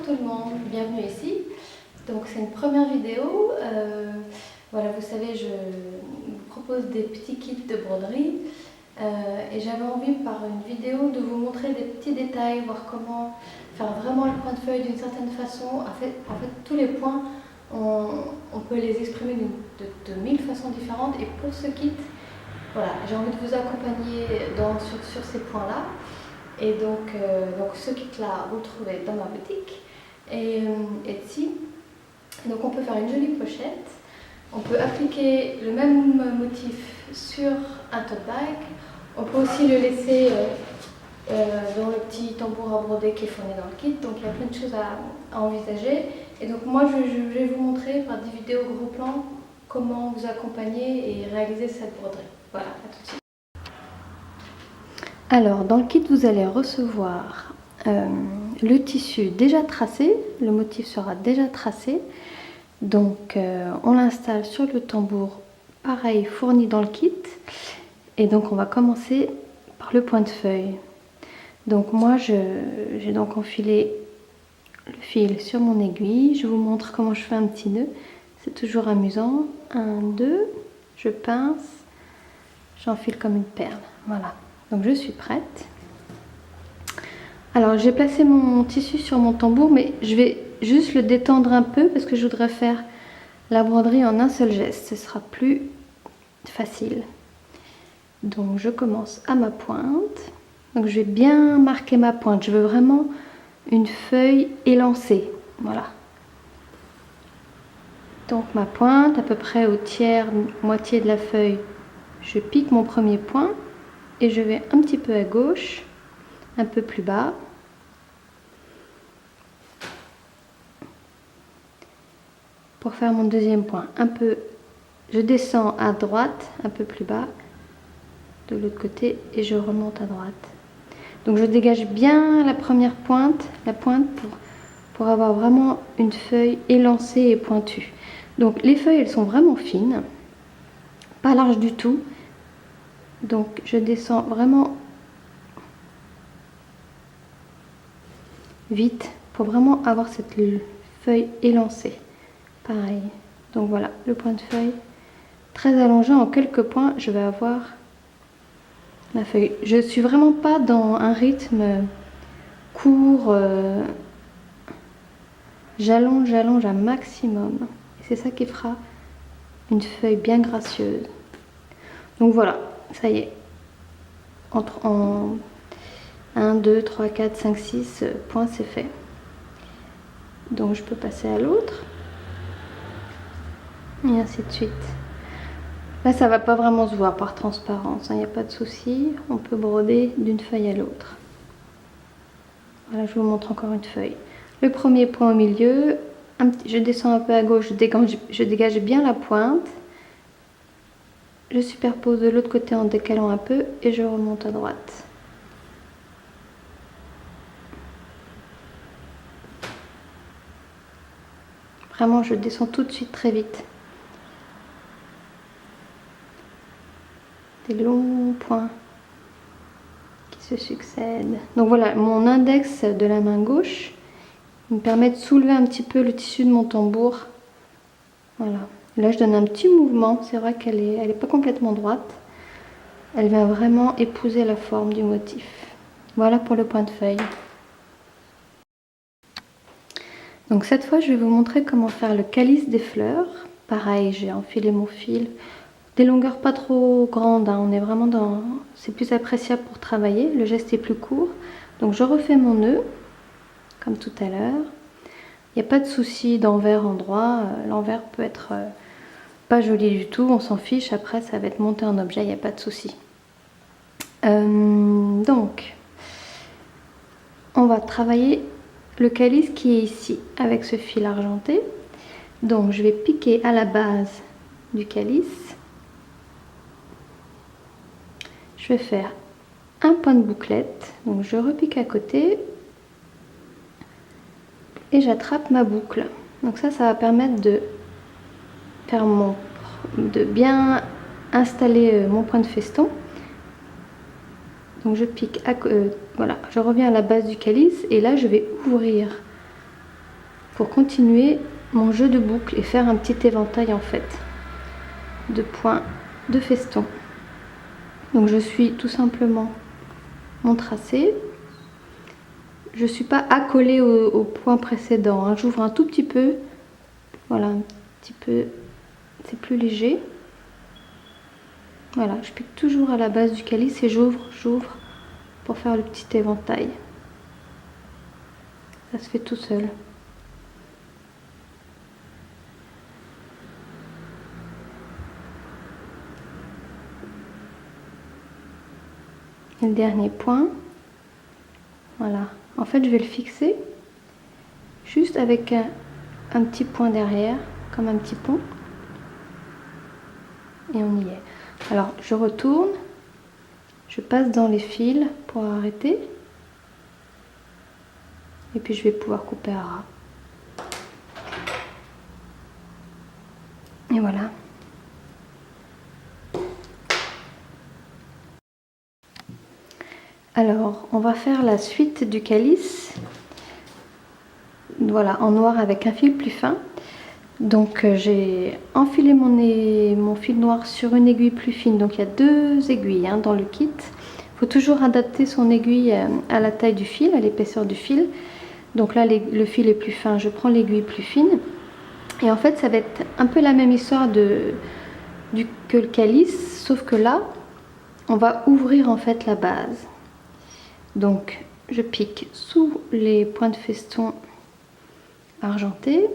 tout le monde, bienvenue ici. Donc c'est une première vidéo. Voilà, vous savez, je vous propose des petits kits de broderie et j'avais envie par une vidéo de vous montrer des petits détails, voir comment faire vraiment le point de feuille d'une certaine façon. En fait, tous les points, on peut les exprimer de 1000 façons différentes, et pour ce kit, voilà, j'ai envie de vous accompagner sur ces points-là. Et donc ce kit-là, vous le trouvez dans ma boutique et Etsy. Donc on peut faire une jolie pochette. On peut appliquer le même motif sur un tote bag. On peut aussi le laisser dans le petit tambour à broder qui est fourni dans le kit. Donc il y a plein de choses à envisager. Et donc moi je vais vous montrer par des vidéos gros plan comment vous accompagner et réaliser cette broderie. Voilà, à tout de suite. Alors dans le kit vous allez recevoir le tissu déjà tracé, le motif sera déjà tracé. Donc on l'installe sur le tambour, pareil, fourni dans le kit. Et donc on va commencer par le point de feuille. Donc moi j'ai donc enfilé le fil sur mon aiguille. Je vous montre comment je fais un petit nœud. C'est toujours amusant. 1, 2, je pince, j'enfile comme une perle. Voilà, donc je suis prête. Alors j'ai placé mon tissu sur mon tambour, mais je vais juste le détendre un peu parce que je voudrais faire la broderie en un seul geste. Ce sera plus facile. Donc je commence à ma pointe. Donc je vais bien marquer ma pointe. Je veux vraiment une feuille élancée. Voilà. Donc ma pointe, à peu près au tiers, moitié de la feuille, je pique mon premier point et je vais un petit peu à gauche, un peu plus bas. Pour faire mon deuxième point, je descends à droite, un peu plus bas, de l'autre côté, et je remonte à droite. Donc je dégage bien la première pointe, pour avoir vraiment une feuille élancée et pointue. Donc les feuilles, elles sont vraiment fines, pas larges du tout. Donc je descends vraiment vite pour vraiment avoir cette feuille élancée. Pareil. Donc voilà, le point de feuille très allongé. En quelques points, je vais avoir la feuille. Je suis vraiment pas dans un rythme court. J'allonge un maximum. Et c'est ça qui fera une feuille bien gracieuse. Donc voilà, ça y est. En 1, 2, 3, 4, 5, 6 points, c'est fait. Donc je peux passer à l'autre. Et ainsi de suite. Là, ça va pas vraiment se voir par transparence, il n'y a pas de souci. On peut broder d'une feuille à l'autre. Voilà, je vous montre encore une feuille. Le premier point au milieu, je descends un peu à gauche, je dégage bien la pointe. Je superpose de l'autre côté en décalant un peu et je remonte à droite. Vraiment, je descends tout de suite très vite. Des longs points qui se succèdent. Donc voilà, mon index de la main gauche me permet de soulever un petit peu le tissu de mon tambour. Voilà. Là, je donne un petit mouvement. C'est vrai qu'elle est pas complètement droite. Elle vient vraiment épouser la forme du motif. Voilà pour le point de feuille. Donc cette fois, je vais vous montrer comment faire le calice des fleurs. Pareil, j'ai enfilé mon fil. Des longueurs pas trop grandes, hein. On est vraiment dans... C'est plus appréciable pour travailler. Le geste est plus court. Donc je refais mon nœud, comme tout à l'heure. Il n'y a pas de souci d'envers endroit. L'envers peut être pas joli du tout. On s'en fiche. Après, ça va être monté en objet. Il n'y a pas de souci. Donc, on va travailler le calice qui est ici avec ce fil argenté. Donc, je vais piquer à la base du calice. Je vais faire un point de bouclette. Donc, je repique à côté. Et j'attrape ma boucle. Donc ça va permettre de faire de bien installer mon point de feston. Donc je pique, voilà, je reviens à la base du calice et là je vais ouvrir pour continuer mon jeu de boucles et faire un petit éventail en fait de points de feston. Donc je suis tout simplement mon tracé. Je ne suis pas accolée au point précédent, hein. J'ouvre un tout petit peu, voilà, un petit peu, c'est plus léger. Voilà, je pique toujours à la base du calice et j'ouvre pour faire le petit éventail. Ça se fait tout seul. Et le dernier point, voilà. En fait, je vais le fixer juste avec un petit point derrière, comme un petit pont. Et on y est. Alors, je retourne, je passe dans les fils pour arrêter. Et puis, je vais pouvoir couper à ras. Et voilà. Alors, on va faire la suite du calice. Voilà, en noir avec un fil plus fin. Donc j'ai enfilé mon fil noir sur une aiguille plus fine. Donc il y a 2 aiguilles hein, dans le kit. Il faut toujours adapter son aiguille à la taille du fil, à l'épaisseur du fil. Donc là le fil est plus fin, je prends l'aiguille plus fine. Et en fait ça va être un peu la même histoire que le calice, sauf que là on va ouvrir en fait la base. Donc je pique sous les points de feston argentés.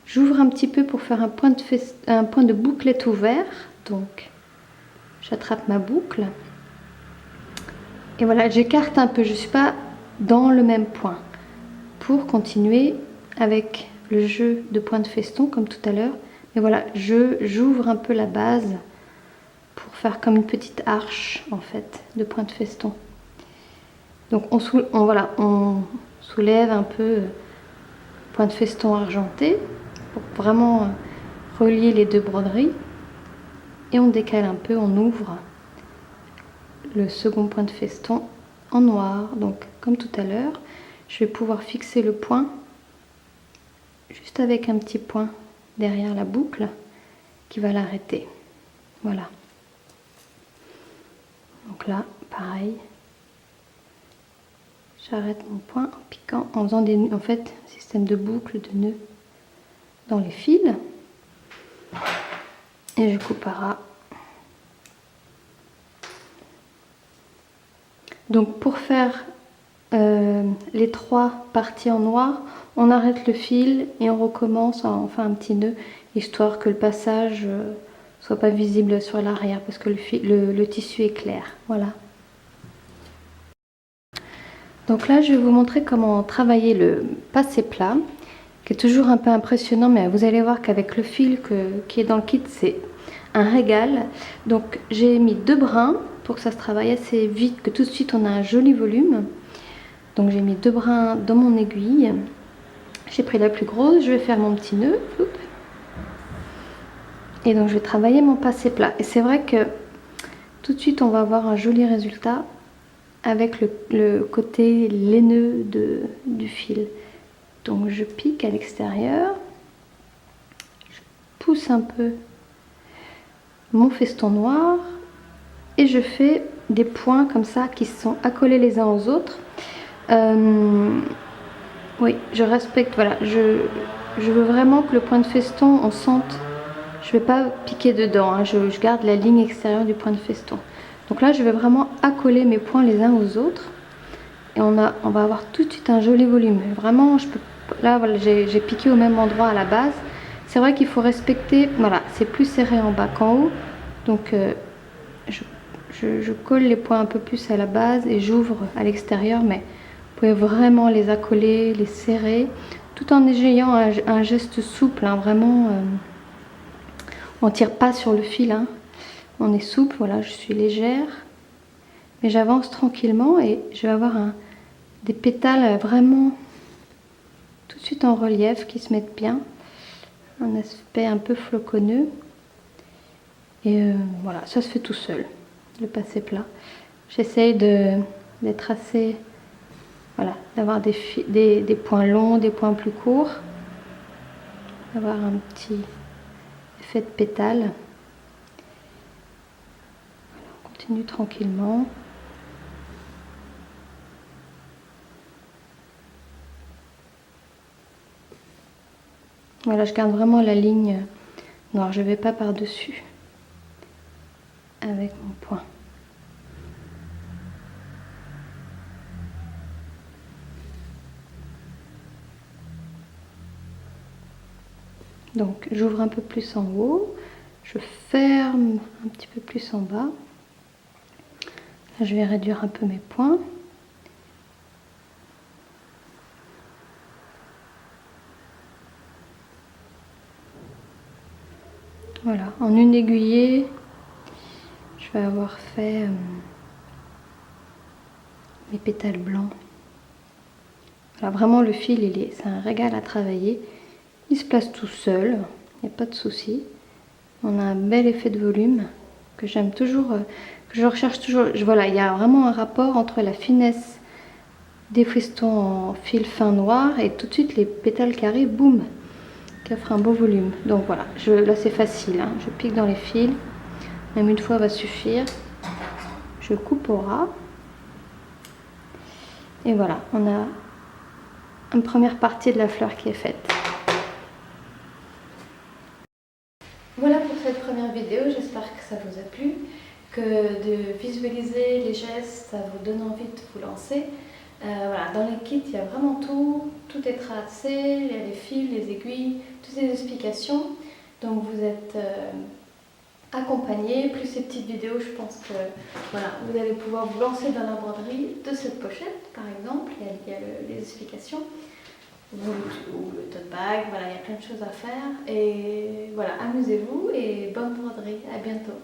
J'ouvre un petit peu pour faire un point de bouclette ouvert. Donc j'attrape ma boucle. Et voilà, j'écarte un peu, je ne suis pas dans le même point. Pour continuer avec le jeu de points de feston comme tout à l'heure. Mais voilà, j'ouvre un peu la base pour faire comme une petite arche en fait de points de feston. Donc on soulève un peu point de feston argenté pour vraiment relier les 2 broderies. Et on décale un peu, on ouvre le second point de feston en noir. Donc comme tout à l'heure, je vais pouvoir fixer le point juste avec un petit point derrière la boucle qui va l'arrêter. Voilà. Donc là, pareil. J'arrête mon point en piquant, en faisant en fait, un système de boucles, de nœuds dans les fils. Et je coupe à ras. Donc pour faire les 3 parties en noir, on arrête le fil et on recommence à en faire un petit nœud, histoire que le passage soit pas visible sur l'arrière, parce que le tissu est clair. Voilà. Donc là, je vais vous montrer comment travailler le passé plat, qui est toujours un peu impressionnant, mais vous allez voir qu'avec le fil qui est dans le kit, c'est un régal. Donc j'ai mis 2 brins pour que ça se travaille assez vite, que tout de suite on a un joli volume. Donc j'ai mis 2 brins dans mon aiguille. J'ai pris la plus grosse, je vais faire mon petit nœud. Et donc je vais travailler mon passé plat. Et c'est vrai que tout de suite on va avoir un joli résultat avec le côté laineux du fil. Donc je pique à l'extérieur, je pousse un peu mon feston noir et je fais des points comme ça qui sont accolés les uns aux autres. Oui, je respecte, voilà, je veux vraiment que le point de feston, on sente, je ne vais pas piquer dedans, hein, je garde la ligne extérieure du point de feston. Donc là, je vais vraiment accoler mes points les uns aux autres. Et on va avoir tout de suite un joli volume. Vraiment, là, voilà, j'ai piqué au même endroit à la base. C'est vrai qu'il faut respecter, voilà, c'est plus serré en bas qu'en haut. Donc, je colle les points un peu plus à la base et j'ouvre à l'extérieur. Mais vous pouvez vraiment les accoler, les serrer, tout en ayant un geste souple, hein, vraiment. On ne tire pas sur le fil, hein. On est souple, voilà, je suis légère. Mais j'avance tranquillement et je vais avoir des pétales vraiment tout de suite en relief qui se mettent bien. Un aspect un peu floconneux. Et voilà, ça se fait tout seul, le passé plat. J'essaye d'être assez voilà, d'avoir des points longs, des points plus courts, d'avoir un petit effet de pétale. Voilà, on continue tranquillement. Voilà, je garde vraiment la ligne noire, je ne vais pas par-dessus avec mon point. Donc j'ouvre un peu plus en haut, je ferme un petit peu plus en bas. Là, je vais réduire un peu mes points. Voilà, en une aiguillée, je vais avoir fait mes pétales blancs. Voilà, vraiment le fil, c'est un régal à travailler. Il se place tout seul, il n'y a pas de souci. On a un bel effet de volume que j'aime toujours, que je recherche toujours. Voilà, il y a vraiment un rapport entre la finesse des festons en fil fin noir et tout de suite les pétales qui arrivent, boum, qui offrent un beau volume. Donc voilà, là c'est facile, hein. Je pique dans les fils, même une fois va suffire. Je coupe au ras. Et voilà, on a une première partie de la fleur qui est faite. Voilà pour cette première vidéo, j'espère que ça vous a plu, que de visualiser les gestes, ça vous donne envie de vous lancer. Voilà, dans les kits, il y a vraiment tout est tracé, il y a les fils, les aiguilles, toutes les explications. Donc vous êtes accompagné, plus ces petites vidéos, je pense que voilà, vous allez pouvoir vous lancer dans la broderie de cette pochette, par exemple, il y a les explications. Ou le tote bag, voilà, il y a plein de choses à faire. Et voilà, amusez-vous et bonne broderie, à bientôt.